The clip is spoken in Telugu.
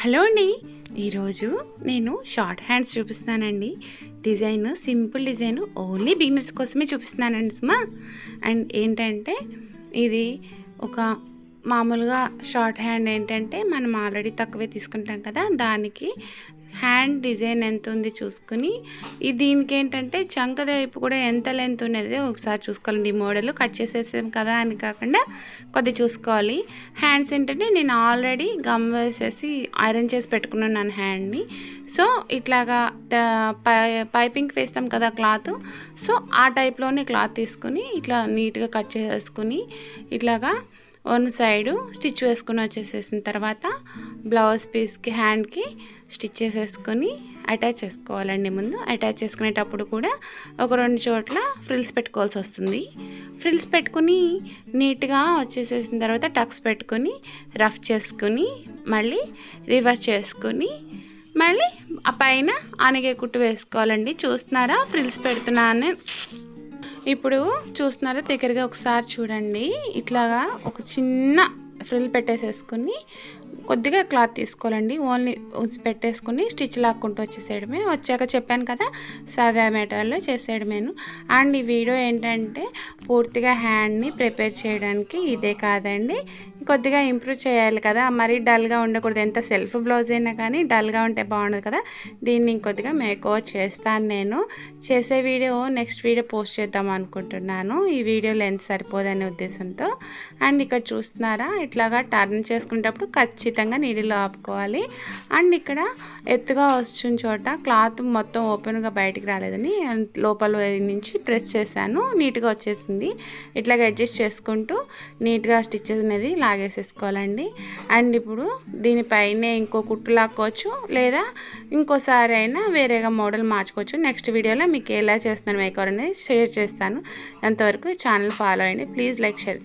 హలో అండి. ఈరోజు నేను షార్ట్ హ్యాండ్స్ చూపిస్తానండి. Design simple design, only beginners కోసమే చూపిస్తున్నానండి సుమా. అండ్ ఏంటంటే ఇది ఒక మామూలుగా షార్ట్ హ్యాండ్ ఏంటంటే మనం ఆల్రెడీ తక్కువే తీసుకుంటాం కదా, దానికి హ్యాండ్ డిజైన్ ఎంత ఉంది చూసుకుని దీనికి ఏంటంటే చంక వైపు కూడా ఎంత లెంత్ ఉన్నది ఒకసారి చూసుకోవాలండి. ఈ మోడల్ కట్ చేసేసాం కదా అని కాకుండా కొద్దిగా చూసుకోవాలి. హ్యాండ్స్ ఏంటంటే నేను ఆల్రెడీ గమ్ వేసేసి ఐరన్ చేసి పెట్టుకున్నాను హ్యాండ్ని. సో ఇట్లాగా పైపింగ్ వేస్తాం కదా క్లాత్, సో ఆ టైప్లోనే క్లాత్ తీసుకుని ఇట్లా నీట్గా కట్ చేసుకుని ఇట్లాగా వన్ సైడు స్టిచ్ వేసుకుని వచ్చేసేసిన తర్వాత బ్లౌజ్ పీస్కి హ్యాండ్కి స్టిచ్ చేసేసుకొని అటాచ్ చేసుకోవాలండి. ముందు అటాచ్ చేసుకునేటప్పుడు కూడా ఒక 2 చోట్ల ఫ్రిల్స్ పెట్టుకోవాల్సి వస్తుంది. ఫ్రిల్స్ పెట్టుకుని నీట్గా వచ్చేసేసిన తర్వాత టక్స్ పెట్టుకొని రఫ్ చేసుకుని మళ్ళీ రివర్స్ చేసుకుని మళ్ళీ ఆ పైన ఆనగే కుట్టు వేసుకోవాలండి. చూస్తున్నారా ఫ్రిల్స్ పెడుతున్నాను. ఇప్పుడు చూస్తున్నారా దగ్గరగా ఒకసారి చూడండి. ఇట్లాగా ఒక చిన్న ఫ్రిల్ పెట్టేసేసుకుని కొద్దిగా క్లాత్ తీసుకోవాలండి. ఓన్లీ పెట్టేసుకుని స్టిచ్ లాక్కుంటూ వచ్చేసేయడమే. వచ్చాక చెప్పాను కదా సాదా మెటీరియల్లో చేసేయడమేను. అండ్ ఈ వీడియో ఏంటంటే పూర్తిగా హ్యాండ్ని ప్రిపేర్ చేయడానికి ఇదే కాదండి, కొద్దిగా ఇంప్రూవ్ చేయాలి కదా, మరీ డల్గా ఉండకూడదు. ఎంత సెల్ఫ్ బ్లౌజ్ అయినా కానీ డల్గా ఉంటే బాగుండదు కదా, దీన్ని ఇంకొద్దిగా మేకోవర్ చేస్తాను. నేను చేసే వీడియో నెక్స్ట్ వీడియో పోస్ట్ చేద్దాం అనుకుంటున్నాను, ఈ వీడియో లెంత్ సరిపోదనే ఉద్దేశంతో. అండ్ ఇక్కడ చూస్తున్నారా ఇట్లాగా టర్న్ చేసుకునేటప్పుడు ఖచ్చితంగా నీడిలో ఆపుకోవాలి. అండ్ ఇక్కడ ఎత్తుగా వచ్చిన చోట క్లాత్ మొత్తం ఓపెన్గా బయటికి రాలేదని లోపల నుంచి ప్రెస్ చేశాను, నీట్గా వచ్చేసింది. ఇట్లాగా అడ్జస్ట్ చేసుకుంటూ నీట్గా స్టిచ్ అనేది లాగేసేసుకోవాలండి. అండ్ ఇప్పుడు దీనిపైనే ఇంకో కుట్టు లాక్కోవచ్చు, లేదా ఇంకోసారి అయినా వేరేగా మోడల్ మార్చుకోవచ్చు. నెక్స్ట్ వీడియోలో మీకు ఎలా చేస్తున్నాను మేకవర్ అనేది షేర్ చేస్తాను. అంతవరకు ఛానల్ ఫాలో అయ్యండి. Please like share.